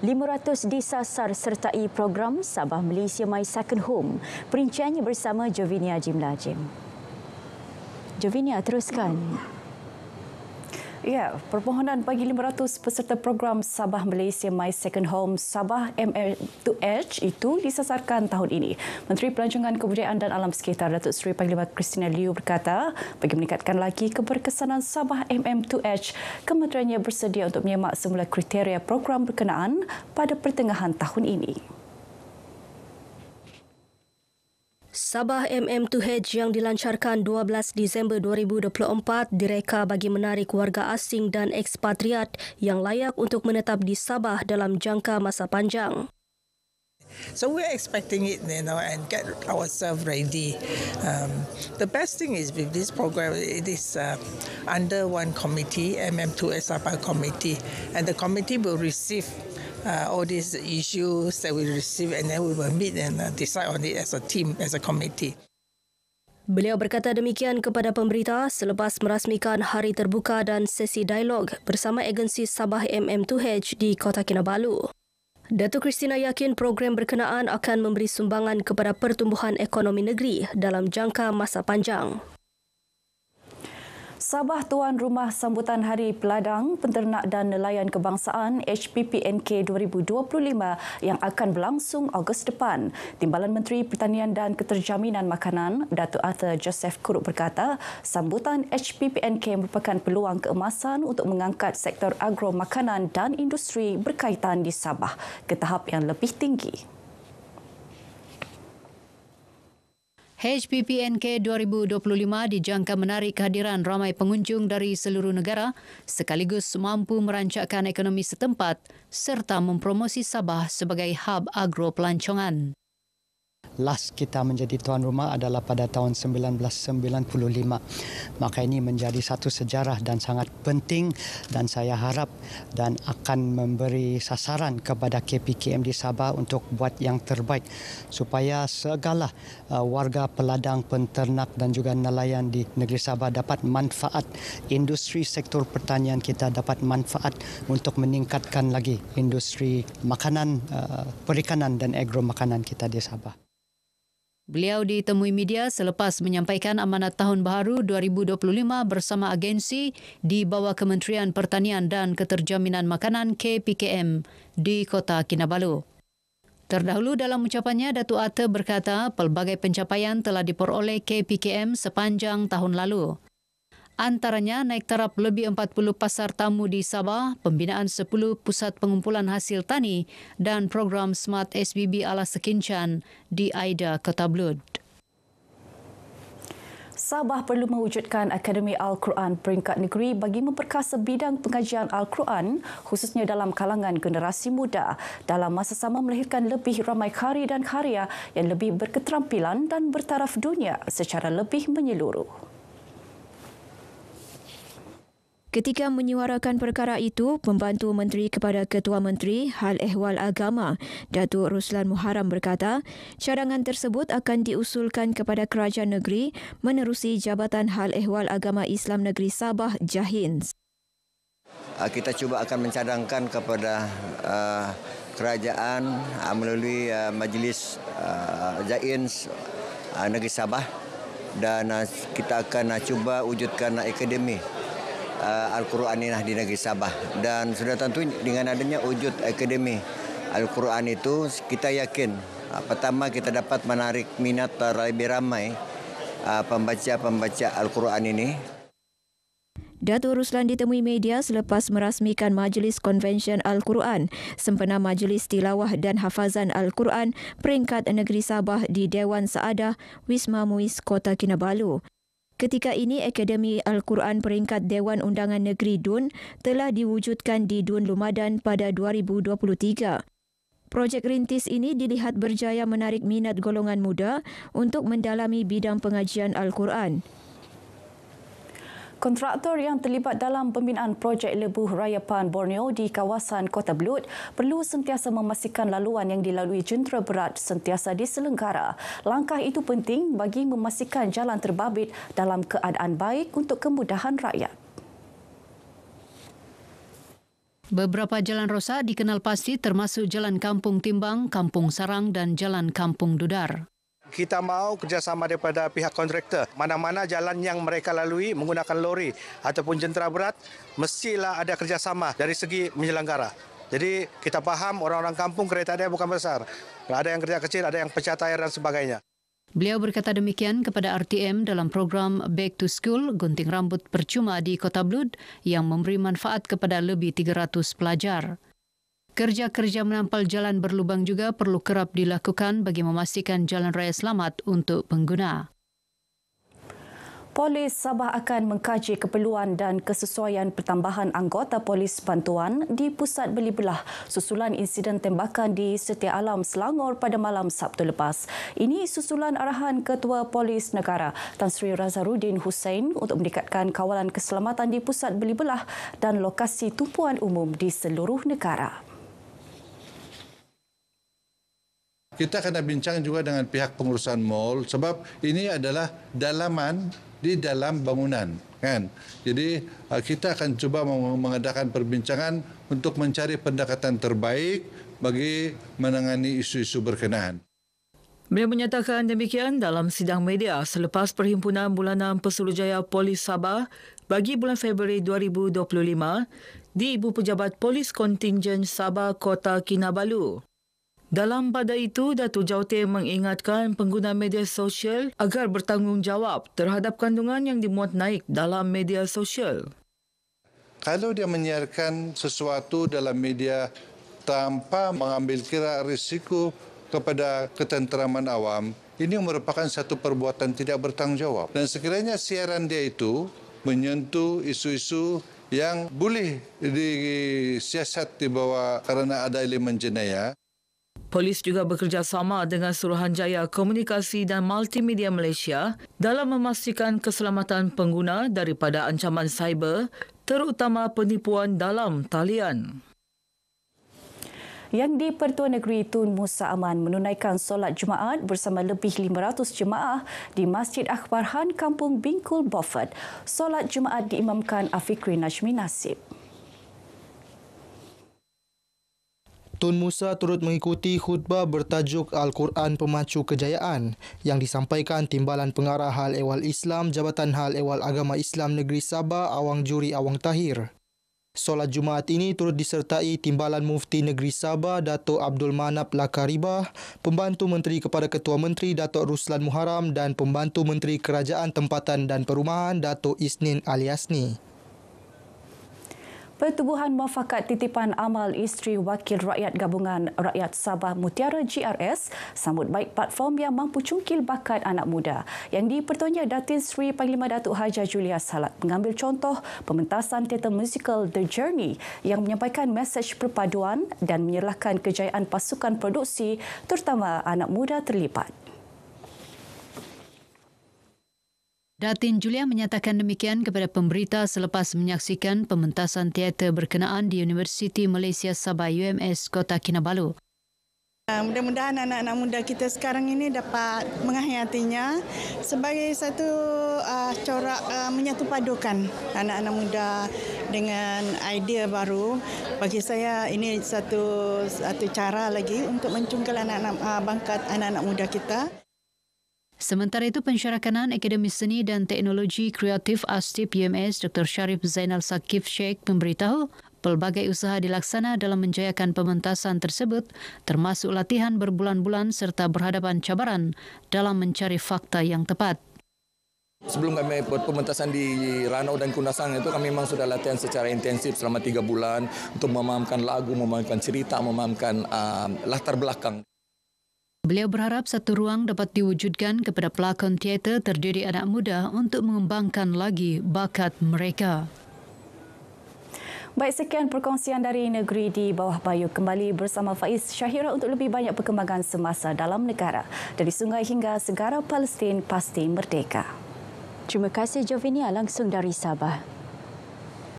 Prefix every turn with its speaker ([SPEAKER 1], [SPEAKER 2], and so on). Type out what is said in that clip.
[SPEAKER 1] 500 disasar sertai program Sabah Malaysia My Second Home. Perinciannya bersama Jovinia Jimlajim. Jovinia, teruskan.
[SPEAKER 2] Ya, permohonan bagi 500 peserta program Sabah Malaysia My Second Home Sabah MM2H itu disasarkan tahun ini. Menteri Pelancongan Kebudayaan dan Alam Sekitar Datuk Seri Panglima Christina Liew berkata, bagi meningkatkan lagi keberkesanan Sabah MM2H, kementeriannya bersedia untuk menyemak semula kriteria program berkenaan pada pertengahan tahun ini.
[SPEAKER 3] Sabah MM2H yang dilancarkan 12 Disember 2024 direka bagi menarik warga asing dan ekspatriat yang layak untuk menetap di Sabah dalam jangka masa panjang.
[SPEAKER 4] So we're expecting it, and get ourselves ready. The best thing is with this program, it is under one committee, MM2H Sabah Committee, and the committee will receive all these issues that we receive, and then we will meet and decide on it as a team, as a committee.
[SPEAKER 3] Beliau berkata demikian kepada pemberita selepas merasmikan Hari Terbuka dan sesi dialog bersama agensi Sabah MM2H di Kota Kinabalu. Datuk Christina yakin program berkenaan akan memberi sumbangan kepada pertumbuhan ekonomi negeri dalam jangka masa panjang.
[SPEAKER 2] Sabah tuan rumah sambutan Hari Peladang, Penternak dan Nelayan Kebangsaan HPPNK 2025 yang akan berlangsung Ogos depan. Timbalan Menteri Pertanian dan Keterjaminan Makanan, Datuk Arthur Joseph Kuruk berkata, sambutan HPPNK merupakan peluang keemasan untuk mengangkat sektor agro makanan dan industri berkaitan di Sabah ke tahap yang lebih tinggi.
[SPEAKER 5] HPPNK 2025 dijangka menarik kehadiran ramai pengunjung dari seluruh negara sekaligus mampu merancakkan ekonomi setempat serta mempromosi Sabah sebagai hub agro pelancongan.
[SPEAKER 6] Last kita menjadi tuan rumah adalah pada tahun 1995. Maka ini menjadi satu sejarah dan sangat penting dan saya harap dan akan memberi sasaran kepada KPKM di Sabah untuk buat yang terbaik supaya segala warga peladang, penternak dan juga nelayan di negeri Sabah dapat manfaat, industri sektor pertanian kita dapat manfaat untuk meningkatkan lagi industri makanan, perikanan dan agro makanan kita di Sabah.
[SPEAKER 5] Beliau ditemui media selepas menyampaikan amanat Tahun Baharu 2025 bersama agensi di bawah Kementerian Pertanian dan Keterjaminan Makanan KPKM di Kota Kinabalu. Terdahulu dalam ucapannya, Datuk Arthur berkata pelbagai pencapaian telah diperoleh KPKM sepanjang tahun lalu. Antaranya naik taraf lebih 40 pasar tamu di Sabah, pembinaan 10 pusat pengumpulan hasil tani dan program Smart SBB ala Sekincan di Aida, Kota Blud.
[SPEAKER 2] Sabah perlu mewujudkan Akademi Al-Quran peringkat negeri bagi memperkasa bidang pengajian Al-Quran khususnya dalam kalangan generasi muda dalam masa sama melahirkan lebih ramai qari dan qaria yang lebih berketerampilan dan bertaraf dunia secara lebih menyeluruh.
[SPEAKER 7] Ketika menyuarakan perkara itu, Pembantu Menteri kepada Ketua Menteri Hal Ehwal Agama, Datuk Ruslan Muharram berkata, cadangan tersebut akan diusulkan kepada Kerajaan Negeri menerusi Jabatan Hal Ehwal Agama Islam Negeri Sabah JAHINS.
[SPEAKER 8] Kita cuba akan mencadangkan kepada kerajaan melalui Majlis JAHINS Negeri Sabah dan kita akan cuba wujudkan akademi Al-Quran ini di negeri Sabah dan sudah tentu dengan adanya wujud akademi Al-Quran itu kita yakin pertama kita dapat menarik minat lebih ramai pembaca-pembaca Al-Quran ini.
[SPEAKER 7] Datuk Ruslan ditemui media selepas merasmikan Majlis Konvensyen Al-Quran sempena Majlis Tilawah dan Hafazan Al-Quran peringkat negeri Sabah di Dewan Saadah Wisma Muiz Kota Kinabalu. Ketika ini, Akademi Al-Quran peringkat Dewan Undangan Negeri DUN telah diwujudkan di DUN Lumadan pada 2023. Projek rintis ini dilihat berjaya menarik minat golongan muda untuk mendalami bidang pengajian Al-Quran.
[SPEAKER 2] Kontraktor yang terlibat dalam pembinaan projek Lebuh Rayapan Borneo di kawasan Kota Blud perlu sentiasa memastikan laluan yang dilalui jentera berat sentiasa diselenggara. Langkah itu penting bagi memastikan jalan terbabit dalam keadaan baik untuk kemudahan rakyat.
[SPEAKER 5] Beberapa jalan rosak dikenal pasti termasuk Jalan Kampung Timbang, Kampung Sarang dan Jalan Kampung Dudar.
[SPEAKER 9] Kita mahu kerjasama daripada pihak kontraktor. Mana-mana jalan yang mereka lalui menggunakan lori ataupun jentera berat, mestilah ada kerjasama dari segi penyelenggara. Jadi kita faham orang-orang kampung kereta dia bukan besar. Ada yang kerja kecil, ada yang pecah tayar dan sebagainya.
[SPEAKER 5] Beliau berkata demikian kepada RTM dalam program Back to School gunting rambut percuma di Kota Blud yang memberi manfaat kepada lebih 300 pelajar. Kerja-kerja menampal jalan berlubang juga perlu kerap dilakukan bagi memastikan jalan raya selamat untuk pengguna.
[SPEAKER 2] Polis Sabah akan mengkaji keperluan dan kesesuaian pertambahan anggota polis bantuan di Pusat Beli Belah susulan insiden tembakan di Setia Alam, Selangor pada malam Sabtu lepas. Ini susulan arahan Ketua Polis Negara Tan Sri Razarudin Hussein untuk meningkatkan kawalan keselamatan di Pusat Beli Belah dan lokasi tumpuan umum di seluruh negara.
[SPEAKER 10] Kita kena bincang juga dengan pihak pengurusan mal sebab ini adalah dalaman di dalam bangunan, kan? Jadi kita akan cuba mengadakan perbincangan untuk mencari pendekatan terbaik bagi menangani isu-isu berkenaan.
[SPEAKER 11] Beliau menyatakan demikian dalam sidang media selepas Perhimpunan Bulanan Pesuruhjaya Polis Sabah bagi bulan Februari 2025 di Ibu Pejabat Polis Kontingen Sabah Kota Kinabalu. Dalam pada itu, Datuk Jauteng mengingatkan pengguna media sosial agar bertanggungjawab terhadap kandungan yang dimuat naik dalam media sosial.
[SPEAKER 10] Kalau dia menyiarkan sesuatu dalam media tanpa mengambil kira risiko kepada ketenteraman awam, ini merupakan satu perbuatan tidak bertanggungjawab. Dan sekiranya siaran dia itu menyentuh isu-isu yang boleh disiasat di bawah kerana ada elemen jenayah.
[SPEAKER 11] Polis juga bekerjasama dengan Suruhanjaya Komunikasi dan Multimedia Malaysia dalam memastikan keselamatan pengguna daripada ancaman cyber, terutama penipuan dalam talian.
[SPEAKER 2] Yang di Pertuan Negeri Tun Musa Aman menunaikan solat Jumaat bersama lebih 500 jemaah di Masjid Akhbar Han Kampung Bingkul Beaufort. Solat Jumaat diimamkan Afikri Najmi Nasib.
[SPEAKER 12] Tun Musa turut mengikuti khutbah bertajuk Al-Quran Pemacu Kejayaan yang disampaikan Timbalan Pengarah Hal Ehwal Islam Jabatan Hal Ehwal Agama Islam Negeri Sabah Awang Juri Awang Tahir. Solat Jumaat ini turut disertai Timbalan Mufti Negeri Sabah Datuk Abdul Manap Lakaribah, Pembantu Menteri kepada Ketua Menteri Datuk Ruslan Muharram dan Pembantu Menteri Kerajaan Tempatan dan Perumahan Datuk Isnin Aliasni.
[SPEAKER 2] Pertubuhan Muafakat Titipan Amal Isteri Wakil Rakyat Gabungan Rakyat Sabah Mutiara GRS sambut baik platform yang mampu cungkil bakat anak muda. Yang di-Pertuannya Datin Sri Panglima Datuk Haja Julia Salat mengambil contoh pementasan teater musikal The Journey yang menyampaikan mesej perpaduan dan menyerlahkan kejayaan pasukan produksi terutama anak muda terlibat.
[SPEAKER 5] Datin Julia menyatakan demikian kepada pemberita selepas menyaksikan pementasan teater berkenaan di Universiti Malaysia Sabah UMS Kota Kinabalu.
[SPEAKER 13] Mudah-mudahan anak-anak muda kita sekarang ini dapat menghayatinya sebagai satu corak menyatu padukan anak-anak muda dengan idea baru. Bagi saya ini satu cara lagi untuk mencungkil bangkat anak-anak muda kita.
[SPEAKER 5] Sementara itu, Pensyarakanan Akademi Seni dan Teknologi Kreatif ASTIP UMS Dr. Sharif Zainal Sakif Sheikh memberitahu pelbagai usaha dilaksana dalam menjayakan pementasan tersebut termasuk latihan berbulan-bulan serta berhadapan cabaran dalam mencari fakta yang tepat.
[SPEAKER 14] Sebelum kami buat pementasan di Ranau dan Kundasang itu kami memang sudah latihan secara intensif selama 3 bulan untuk memahamkan lagu, memahamkan cerita, memahamkan latar belakang.
[SPEAKER 5] Beliau berharap satu ruang dapat diwujudkan kepada pelakon teater terdiri anak muda untuk mengembangkan lagi bakat mereka.
[SPEAKER 2] Baik, sekian perkongsian dari Negeri di Bawah Bayu. Kembali bersama Faiz Syahira untuk lebih banyak perkembangan semasa dalam negara. Dari sungai hingga segara Palestin pasti merdeka.
[SPEAKER 1] Terima kasih Jovinia langsung dari Sabah.